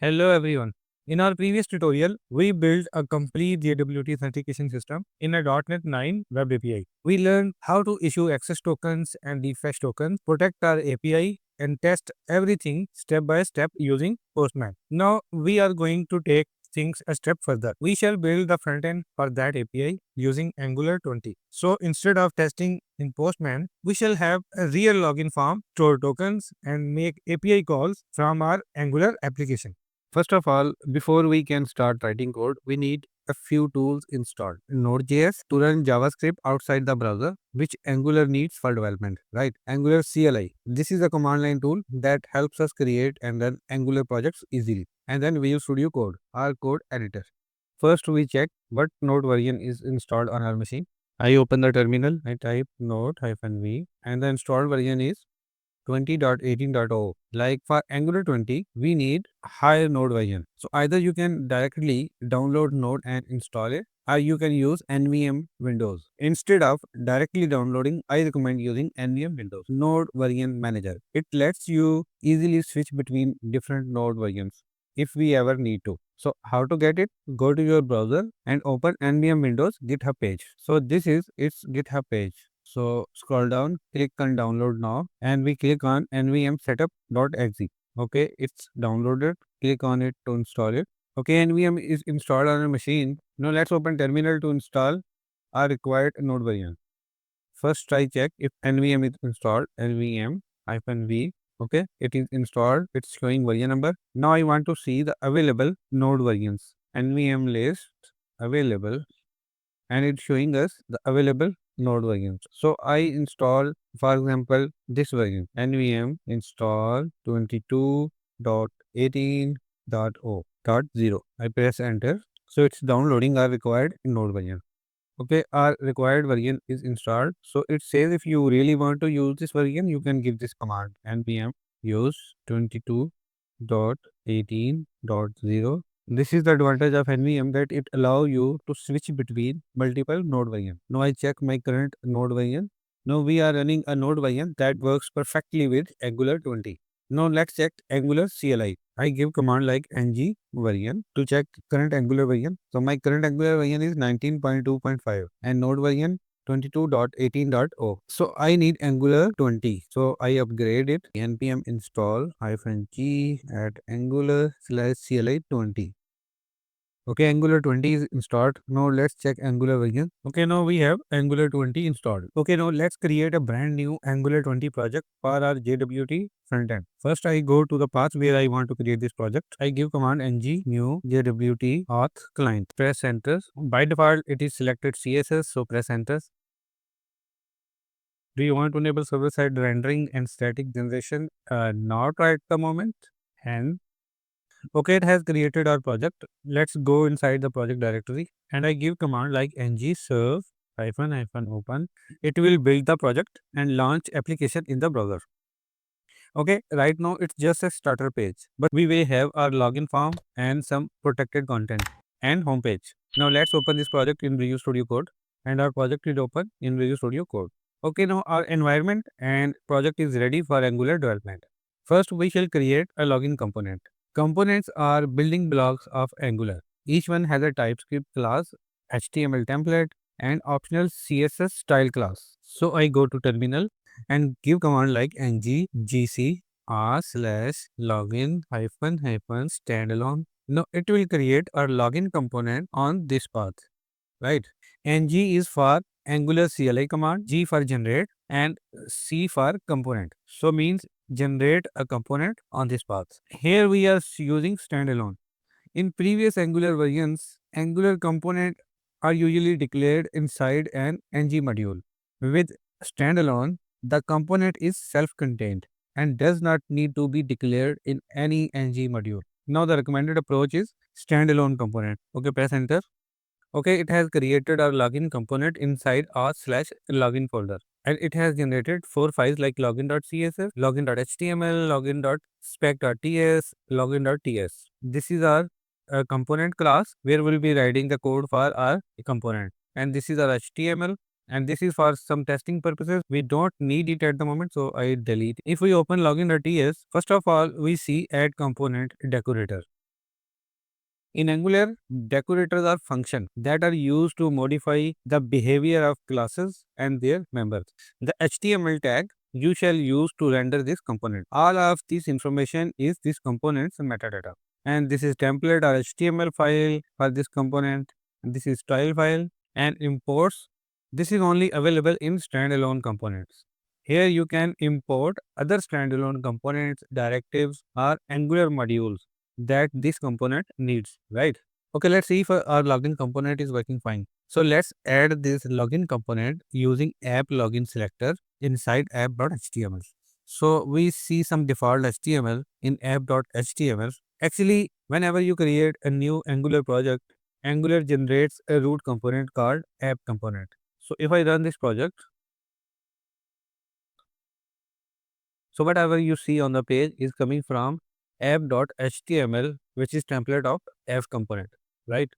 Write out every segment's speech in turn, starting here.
Hello everyone. In our previous tutorial, we built a complete JWT authentication system in a .NET 9 web API. We learned how to issue access tokens and refresh tokens, protect our API, and test everything step by step using Postman. Now we are going to take things a step further. We shall build the front end for that API using Angular 20. So instead of testing in Postman, we shall have a real login form, store tokens, and make API calls from our Angular application. First of all, before we can start writing code, we need a few tools installed. Node.js to run JavaScript outside the browser, which Angular needs for development, right? Angular CLI. This is a command line tool that helps us create and run Angular projects easily. And then Visual Studio Code, our code editor. First, we check what node version is installed on our machine. I open the terminal, I type node-v, and the installed version is 20.18.0. Like for Angular 20, we need higher node version. So either you can directly download node and install it, or you can use NVM Windows. Instead of directly downloading, I recommend using NVM Windows Node Version Manager. It lets you easily switch between different node versions if we ever need to. So how to get it? Go to your browser and open NVM Windows GitHub page. So this is its GitHub page. So scroll down, click on download now, and we click on nvm setup.exe. Okay, it's downloaded. Click on it to install it. Okay, NVM is installed on a machine. Now let's open terminal to install our required node version. First try check if NVM is installed. NVM-v. Okay, it is installed. It's showing version number. Now I want to see the available node versions. NVM list available, and it's showing us the available node versions. So I install, for example, this version nvm install 22.18.0.0. I press enter. So it's downloading our required node version. Okay, our required version is installed. So it says if you really want to use this version, you can give this command npm use 22.18.0. This is the advantage of NVM, that it allows you to switch between multiple node versions. Now I check my current node version. Now we are running a node version that works perfectly with Angular 20. Now let's check Angular CLI. I give command like ng version to check current Angular version. So my current Angular version is 19.2.5 and node version 22.18.0. So I need Angular 20. So I upgrade it. npm install -g at angular/cli 20. Okay, Angular 20 is installed. Now let's check Angular version. Okay, now we have Angular 20 installed. Okay, now let's create a brand new Angular 20 project for our JWT frontend. First, I go to the path where I want to create this project. I give command ng new JWT auth client. Press enter. By default, it is selected CSS, so press enter. Do you want to enable server-side rendering and static generation? Not right at the moment. And okay, it has created our project. Let's go inside the project directory, and I give command like ng serve -open. It will build the project and launch application in the browser. Okay, right now it's just a starter page, but we will have our login form and some protected content and home page. Now let's open this project in Visual Studio Code, and our project is open in Visual Studio Code. Okay, now our environment and project is ready for Angular development. First, we shall create a login component. Components are building blocks of Angular. Each one has a TypeScript class, HTML template, and optional CSS style class. So I go to terminal and give command like ng gc r/login -- standalone. Now it will create a login component on this path, right? ng is for Angular CLI command, G for generate, and C for component. So means generate a component on this path. Here we are using standalone. In previous Angular versions, Angular component are usually declared inside an ng module. With standalone, the component is self-contained and does not need to be declared in any ng module. Now the recommended approach is standalone component. Okay, press enter. Okay, it has created our login component inside r/login folder, and it has generated 4 files like login.css, login.html, login.spec.ts, login.ts. This is our component class where we'll be writing the code for our component, and this is our HTML, and this is for some testing purposes. We don't need it at the moment, so I delete. If we open login.ts, first of all, we see add component decorator. In Angular, decorators are functions that are used to modify the behavior of classes and their members. The HTML tag you shall use to render this component. All of this information is this component's metadata. And this is template or HTML file for this component. This is style file and imports. This is only available in standalone components. Here you can import other standalone components, directives or Angular modules that this component needs, right? Okay, let's see if our login component is working fine. So let's add this login component using app login selector inside app.html. So we see some default HTML in app.html. Actually, whenever you create a new Angular project, Angular generates a root component called app component. So if I run this project, so whatever you see on the page is coming from app.html, which is template of app component, right?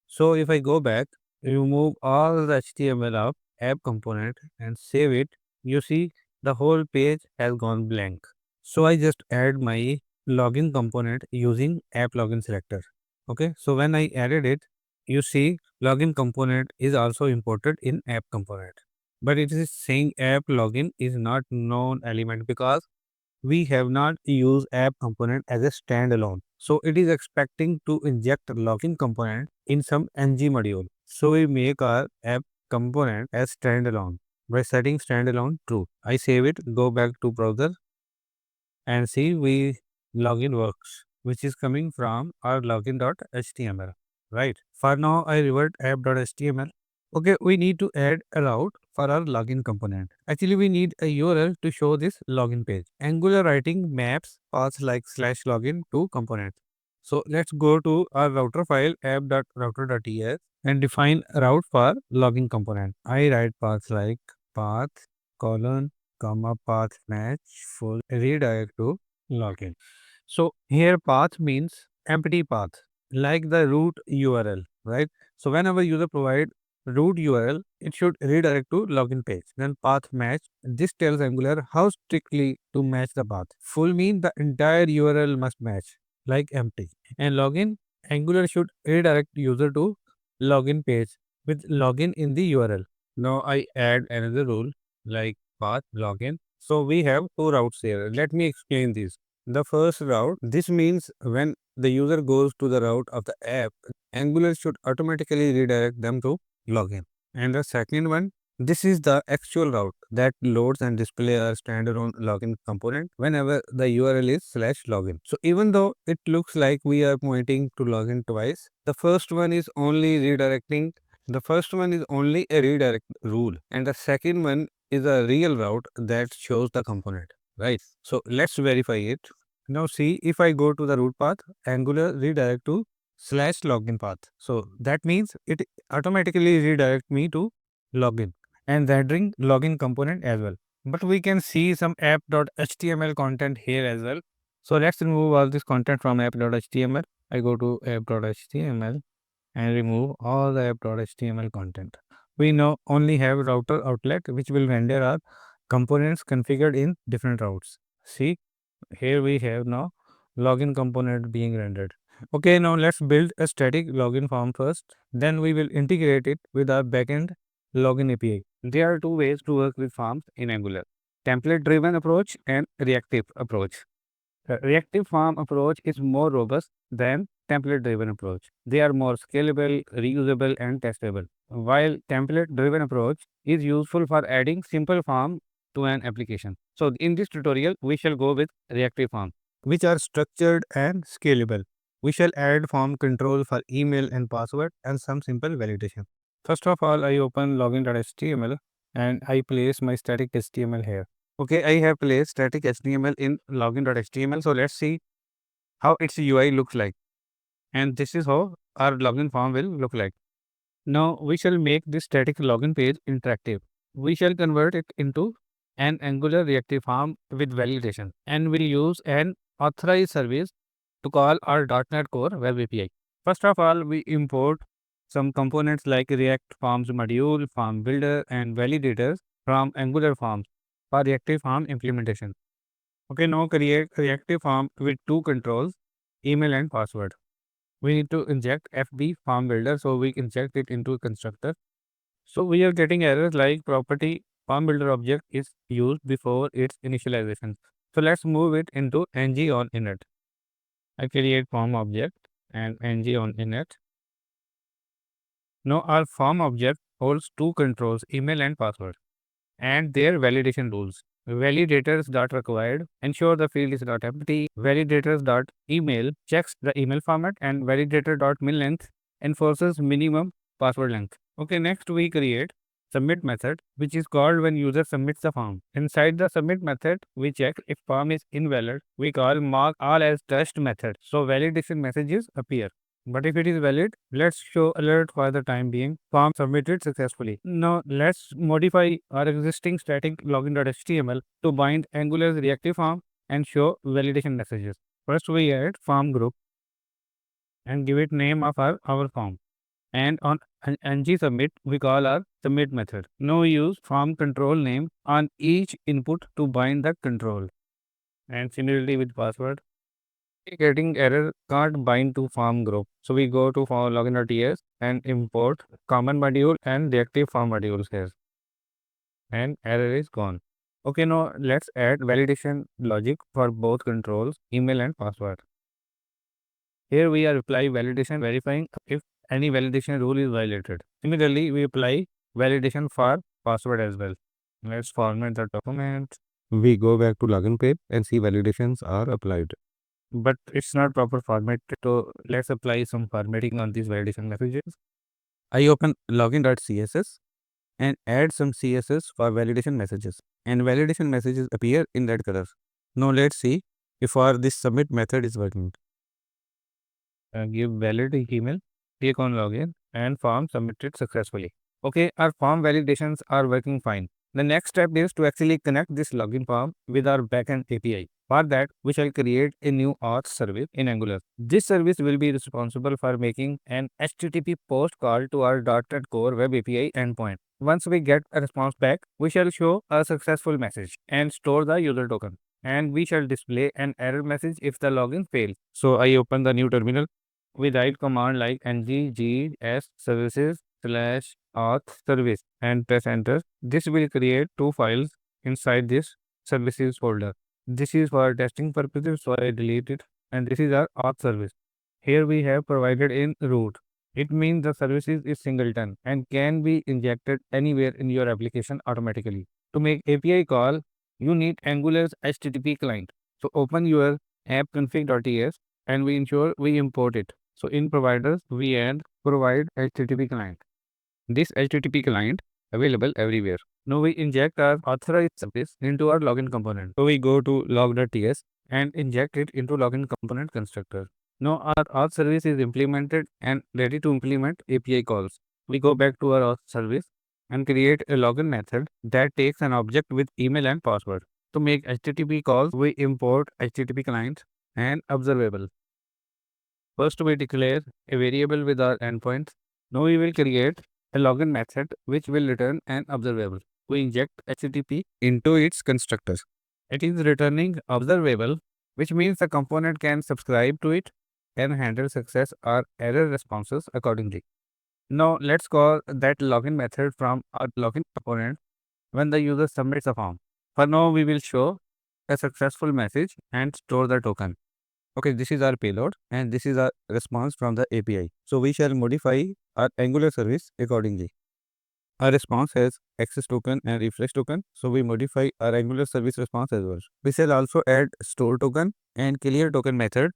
So if I go back, remove all the HTML of app component and save it, you see the whole page has gone blank. So I just add my login component using app login selector. Okay, so when I added it, you see login component is also imported in app component. But it is saying app login is not known element because we have not used app component as a standalone. So it is expecting to inject login component in some ng module. So we make our app component as standalone by setting standalone true. I save it, go back to browser and see we login works, which is coming from our login.html, right? For now, I revert app.html. Okay, we need to add a route for our login component. Actually, we need a URL to show this login page. Angular writing maps paths like /login to components. So let's go to our router file app.router.ts and define a route for login component. I write paths like path colon comma path match full redirect to login. So here path means empty path like the root URL, right? So whenever user provide root URL, it should redirect to login page. Then path match. This tells Angular how strictly to match the path. Full mean the entire URL must match like empty. And login, Angular should redirect user to login page with login in the URL. Now I add another rule like path login. So we have two routes here. Let me explain this. The first route, this means when the user goes to the route of the app, Angular should automatically redirect them to login. And the second one, this is the actual route that loads and displays a standalone login component whenever the URL is /login. So even though it looks like we are pointing to login twice, the first one is only redirecting. The first one is only a redirect rule, and the second one is a real route that shows the component, right? So let's verify it. Now see, if I go to the root path, Angular redirect to /login path. So that means it automatically redirect me to login and rendering login component as well. But we can see some app.html content here as well. So let's remove all this content from app.html. I go to app.html and remove all the app.html content. We now only have router outlet which will render our components configured in different routes. See, here we have now login component being rendered. Okay, now let's build a static login form first. Then we will integrate it with our backend login API. There are two ways to work with forms in Angular: template driven approach and reactive approach. The reactive form approach is more robust than template driven approach. They are more scalable, reusable, and testable. While template driven approach is useful for adding simple form to an application. So in this tutorial, we shall go with reactive form, which are structured and scalable. We shall add form control for email and password and some simple validation. First of all, I open login.html and I place my static HTML here. Okay, I have placed static HTML in login.html. So let's see how its UI looks like. And this is how our login form will look like. Now we shall make this static login page interactive. We shall convert it into an Angular reactive form with validation, and we'll use an authorized service to call our .NET Core Web API. First of all, we import some components like React Forms module, Form Builder, and validators from Angular Forms for reactive form implementation. Okay, now create reactive form with two controls, email and password. we need to inject FB form builder. So we inject it into a constructor. So we are getting errors like property form builder object is used before its initialization. So let's move it into ng on init. I create form object and ng on init. Now our form object holds two controls, email and password, and their validation rules. Validators dot required ensure the field is not empty. Validators dot email checks the email format, and validator dot min length enforces minimum password length. Okay, next we create submit method, which is called when user submits the form. Inside the submit method, we check if form is invalid. We call mark all as test method. So validation messages appear. But if it is valid, let's show alert for the time being. Form submitted successfully. Now let's modify our existing static login.html to bind Angular's reactive form and show validation messages. First we add form group and give it name of our form. And on ng submit, we call our submit method. Now we use form control name on each input to bind the control. And similarly with password, getting error can't bind to form group. So we go to form login.ts and import common module and reactive form modules here. And error is gone. Okay, now let's add validation logic for both controls, email and password. Here we are apply validation verifying if any validation rule is violated. Similarly, we apply validation for password as well. Let's format the document. We go back to login page and see validations are applied. But it's not proper format. So let's apply some formatting on these validation messages. I open login.css and add some CSS for validation messages. And validation messages appear in red color. Now let's see if our this submit method is working. Give valid email, click on login and form submitted successfully. Okay, our form validations are working fine. The next step is to actually connect this login form with our backend API. For that, we shall create a new auth service in Angular. This service will be responsible for making an HTTP post call to our .NET Core Web API endpoint. Once we get a response back, we shall show a successful message and store the user token. And we shall display an error message if the login fails. So I open the new terminal. We write command like nggs services /auth service and press enter. This will create two files inside this services folder. This is for testing purposes, so I delete it. And this is our auth service. Here we have provided in root. It means the services is singleton and can be injected anywhere in your application automatically. To make API call, you need Angular's HTTP client. So open your app.config.ts and we ensure we import it. So in providers, we add provide HTTP client. This HTTP client available everywhere. Now we inject our authorized service into our login component. So we go to log.ts and inject it into login component constructor. Now our auth service is implemented and ready to implement API calls. We go back to our auth service and create a login method that takes an object with email and password. To make HTTP calls, we import HTTP client and observable. First, we declare a variable with our endpoints. Now we will create a login method which will return an observable. We inject HTTP into its constructors. It is returning observable, which means the component can subscribe to it and handle success or error responses accordingly. Now let's call that login method from our login component when the user submits a form. For now, we will show a successful message and store the token. Okay, this is our payload and this is our response from the API. So we shall modify our Angular service accordingly. Our response has access token and refresh token. So we modify our Angular service response as well. We shall also add store token and clear token method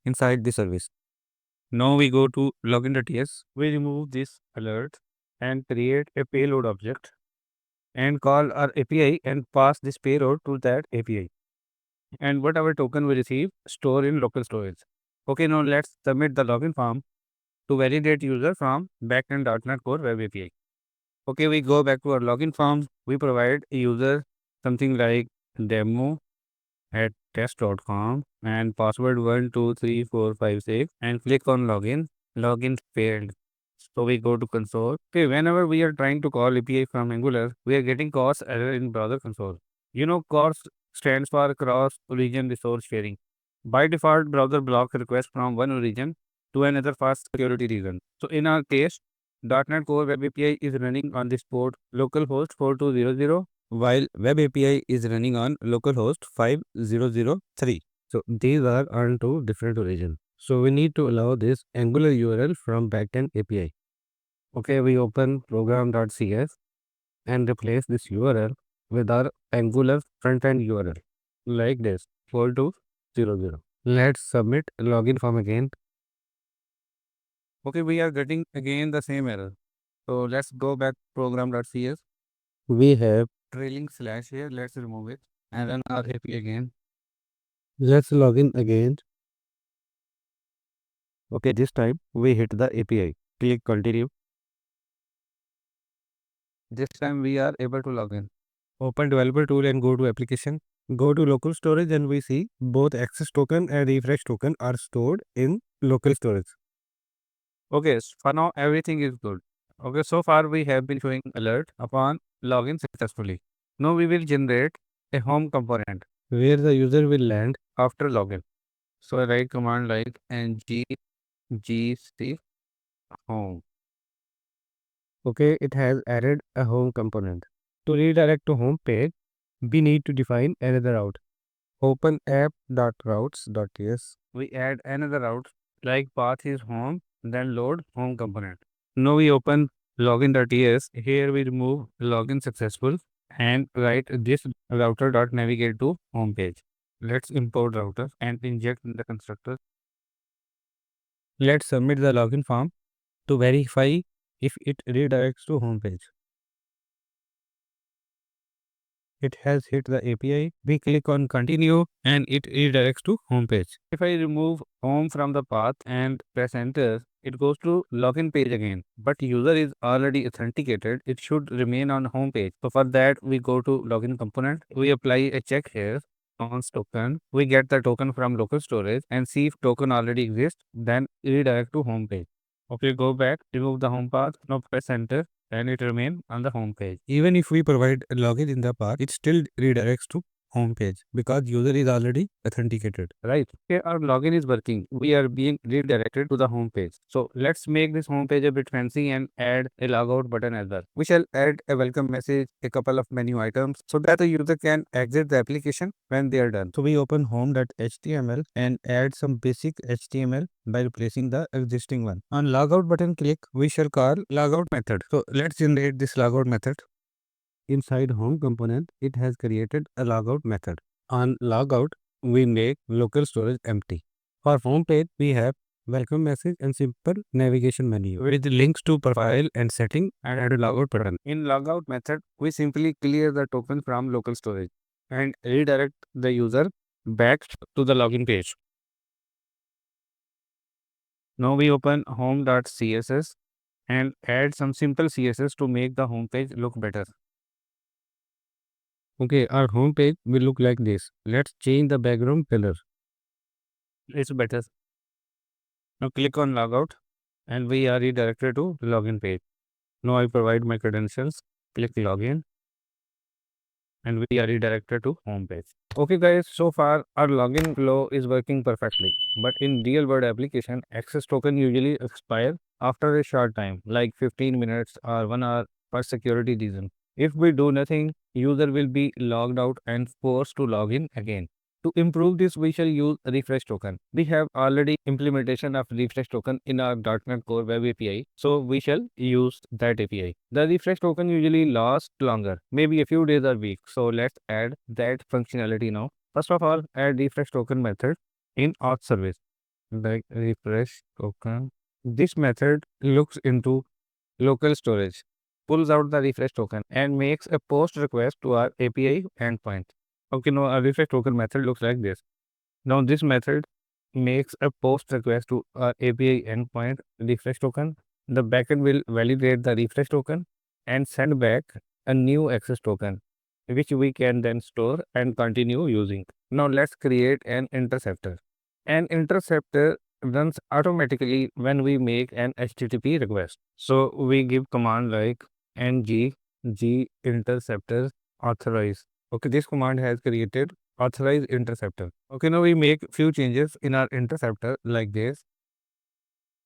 inside the service. Now we go to login.ts. We remove this alert and create a payload object and call our API and pass this payload to that API. And whatever token we receive, store in local storage. Okay, now let's submit the login form to validate user from backend.NET Core Web API. Okay, we go back to our login form. We provide a user something like demo at test.com and password 123456 and click on login. Login failed. So we go to console. Okay, whenever we are trying to call API from Angular, we are getting CORS error in browser console. You know, CORS stands for cross origin resource sharing. By default, browser blocks requests from one origin to another fast security reason. So in our case, .NET Core Web API is running on this port localhost 4200, while Web API is running on localhost 5003. So these are on two different origins. So we need to allow this Angular URL from Backend API. Okay, we open program.cs and replace this URL with our Angular frontend URL like this 4200. Let's submit login form again. Okay, we are getting again the same error. So let's go back program.cs. We have trailing slash here. Let's remove it and run our API again. Let's log in again. Okay, this time we hit the API. Click continue. This time we are able to log in. Open developer tool and go to application. Go to local storage and we see both access token and refresh token are stored in local storage. Okay, for now everything is good. Okay, so far we have been showing alert upon login successfully. Now we will generate a home component where the user will land after login. So I write command like nggc home. Okay, it has added a home component. To redirect to home page, we need to define another route. Open app.routes.ts. We add another route like path is home, then load home component. Now we open login.ts. Here we remove login successful and write this router.navigate to home page. Let's import router and inject in the constructor. Let's submit the login form to verify if it redirects to home page. It has hit the API. We click on continue and it redirects to home page. If I remove home from the path and press enter, it goes to login page again. But user is already authenticated. It should remain on home page. So for that, we go to login component. We apply a check here on token. We get the token from local storage and see if token already exists. Then redirect to home page. Okay, go back, remove the home path. Now press enter and it remain on the home page. Even if we provide a login in the path, it still redirects to home page because user is already authenticated, right? Okay, our login is working. We are being redirected to the home page. So let's make this home page a bit fancy and add a logout button as well. We shall add a welcome message, a couple of menu items so that the user can exit the application when they are done. So we open home.html and add some basic HTML by replacing the existing one. On logout button click, we shall call logout method. So let's generate this logout method. Inside home component, it has created a logout method. On logout, we make local storage empty. For home page, we have welcome message and simple navigation menu with links to profile and setting and add a logout button. In logout method, we simply clear the token from local storage and redirect the user back to the login page. Now we open home.css and add some simple CSS to make the home page look better. Okay, our home page will look like this. Let's change the background color. It's better. Now click on logout and we are redirected to login page. Now I provide my credentials, click login and we are redirected to home page. Okay guys, so far our login flow is working perfectly. But in real world application, access token usually expire after a short time, like 15 minutes or 1 hour for security reason. If we do nothing, user will be logged out and forced to log in again. To improve this, we shall use refresh token. We have already implementation of refresh token in our .NET Core Web API, so we shall use that API. The refresh token usually lasts longer, maybe a few days or weeks. So let's add that functionality now. First of all, add refresh token method in auth service, like refresh token. This method looks into local storage, pulls out the refresh token and makes a post request to our API endpoint. Okay, now our refresh token method looks like this. Now this method makes a post request to our API endpoint refresh token. The backend will validate the refresh token and send back a new access token, which we can then store and continue using. Now let's create an interceptor. An interceptor runs automatically when we make an HTTP request. So we give command like ng g interceptor authorize. Okay, this command has created authorize interceptor. Okay, now we make few changes in our interceptor like this.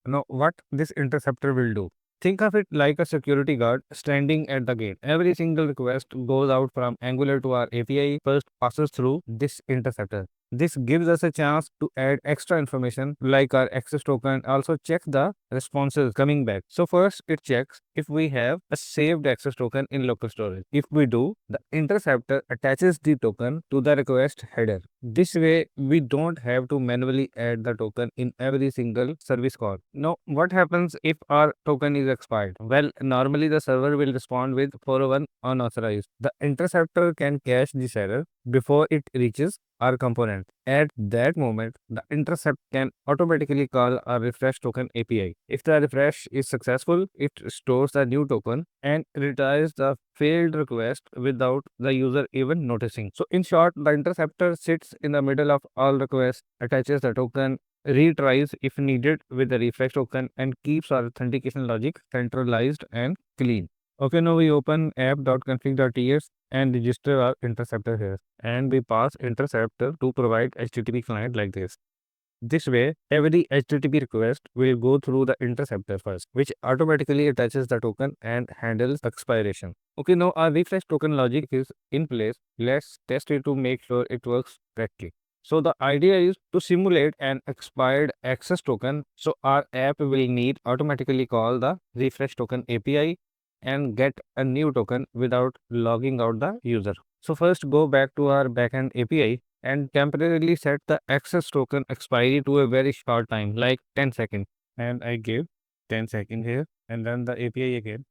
Now, what this interceptor will do? Think of it like a security guard standing at the gate. Every single request goes out from Angular to our API first passes through this interceptor. This gives us a chance to add extra information like our access token, also check the responses coming back. So first it checks if we have a saved access token in local storage. If we do, the interceptor attaches the token to the request header. This way, we don't have to manually add the token in every single service call. Now, what happens if our token is expired? Well, normally the server will respond with 401 unauthorized. The interceptor can cache this error before it reaches our component. At that moment, the intercept can automatically call a refresh token API. If the refresh is successful, it stores the new token and retries the failed request without the user even noticing. So in short, the interceptor sits in the middle of all requests, attaches the token, retries if needed with the refresh token, and keeps our authentication logic centralized and clean. Okay, now we open app.config.ts and register our interceptor here. And we pass interceptor to provide HTTP client like this. This way, every HTTP request will go through the interceptor first, which automatically attaches the token and handles expiration. Okay, now our refresh token logic is in place. Let's test it to make sure it works correctly. So the idea is to simulate an expired access token. So our app will need automatically call the refresh token API and get a new token without logging out the user. So first go back to our backend API and temporarily set the access token expiry to a very short time, like 10 seconds. And I give 10 seconds here and then the API again.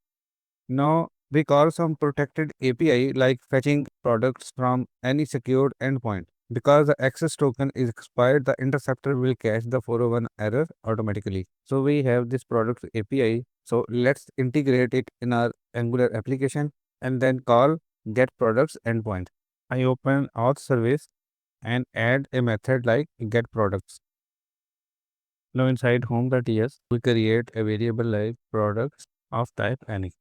Now we call some protected API like fetching products from any secured endpoint. Because the access token is expired, the interceptor will catch the 401 error automatically. So we have this product API. So let's integrate it in our Angular application and then call get products endpoint. I open auth service and add a method like get products. Now inside home.ts, we create a variable like products of type any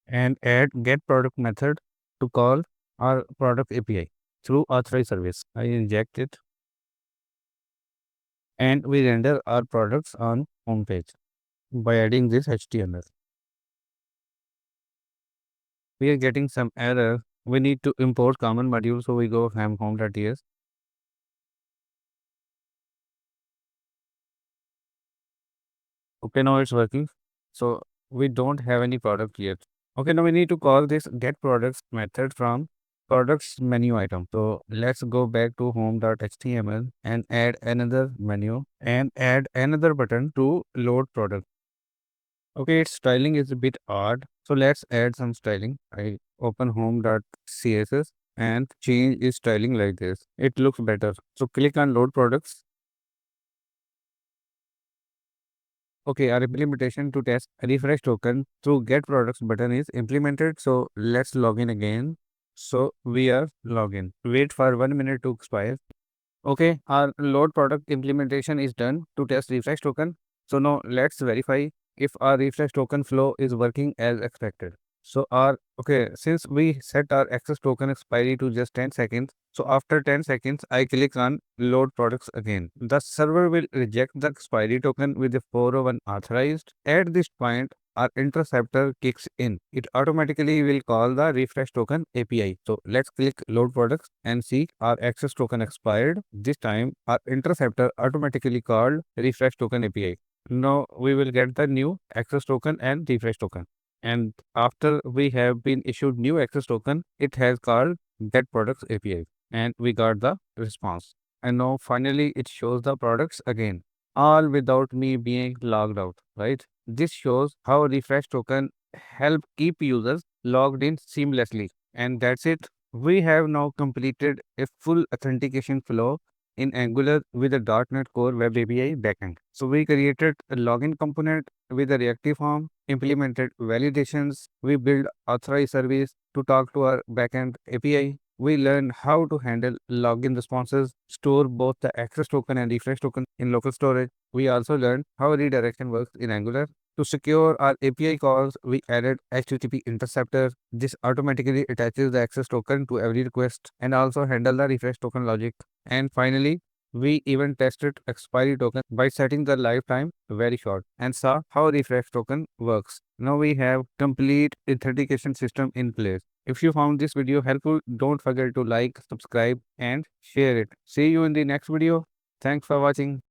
and add get product method to call our product API through authorized service. I inject it and we render our products on home page by adding this HTML. We are getting some error. We need to import common module, so we go ham home.ts. Okay, now it's working. So we don't have any product yet. Okay, now we need to call this get products method from products menu item. So let's go back to home.html and add another menu and add another button to load product. Okay, its styling is a bit odd. So let's add some styling. I open home.css and change its styling like this. It looks better. So click on load products. Okay, our implementation to test a refresh token through get products button is implemented. So let's log in again. So we are login. Wait for 1 minute to expire. Okay, our load product implementation is done to test refresh token. So now let's verify if our refresh token flow is working as expected. So since we set our access token expiry to just 10 seconds, so after 10 seconds, I click on load products again. The server will reject the expiry token with the 401 authorized. At this point, our interceptor kicks in. It automatically will call the refresh token API. So let's click load products and see our access token expired. This time our interceptor automatically called refresh token API. Now we will get the new access token and refresh token. And after we have been issued new access token, it has called get products API and we got the response. And now finally it shows the products again, all without me being logged out, right? This shows how refresh token help keep users logged in seamlessly. And that's it. We have now completed a full authentication flow in Angular with a .NET Core Web API backend. So we created a login component with a reactive form, implemented validations, we built authorized service to talk to our backend API. We learned how to handle login responses, store both the access token and refresh token in local storage. We also learned how redirection works in Angular. To secure our API calls, we added HTTP interceptor. This automatically attaches the access token to every request and also handle the refresh token logic. And finally, We even tested expiry token by setting the lifetime very short and saw how refresh token works. Now we have complete authentication system in place. If you found this video helpful, don't forget to like, subscribe and share it. See you in the next video. Thanks for watching.